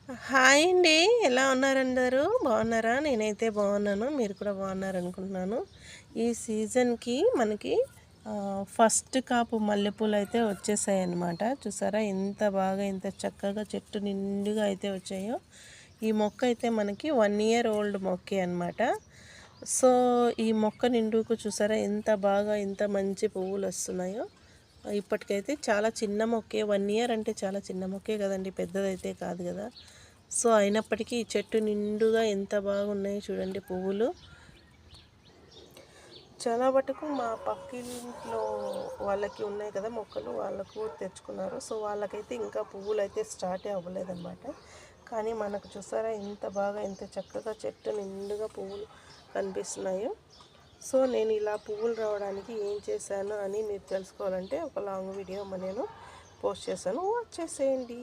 Hi అండి. ఎలా ఉన్నారందరూ? బాగున్నారా? నేనైతే బాగున్నాను. మీరు కూడా బాగున్నారనుకుంటున్నాను. ఈ సీజన్‌కి మనకి ఫస్ట్ కాపు మల్లెపూలయితే వచ్చేసాయన్నమాట. చూసారా ఎంత బాగా, ఎంత చక్కగా చెట్టు నిండుగా అయితే వచ్చాయో. ఈ మొక్క అయితే మనకి 1 ఇయర్ ఓల్డ్ మొక్కే అనమాట. సో, ఈ మొక్క నిండుకు చూసారా ఎంత బాగా, ఎంత మంచి పువ్వులొస్తున్నాయో. ఇప్పటికైతే చాలా చిన్న మొక్కే. 1 ఇయర్ అంటే చాలా చిన్న మొక్కే కదండీ! పెద్దదైతే కాదు కదా! సో, అయినప్పటికీ ఈ చెట్టు నిండుగా ఎంత బాగున్నాయో చూడండి పువ్వులు. చాలా మటుకు మా పక్కింట్లో వాళ్ళకి ఉన్నాయి కదా మొక్కలు, వాళ్ళకు తెచ్చుకున్నారు. సో, వాళ్ళకైతే ఇంకా పువ్వులైతే స్టార్టే అవ్వలేదన్నమాట. కానీ మనకు చూసారా ఎంత బాగా, ఎంత చక్కగా చెట్టు నిండుగా పువ్వులు కనిపిస్తున్నాయో. సో, నేను ఇలా పువ్వులు రావడానికి ఏం చేశాను అని మీరు తెలుసుకోవాలంటే ఒక లాంగ్ వీడియో నేను పోస్ట్ చేశాను. వాచ్ చేసేయండి.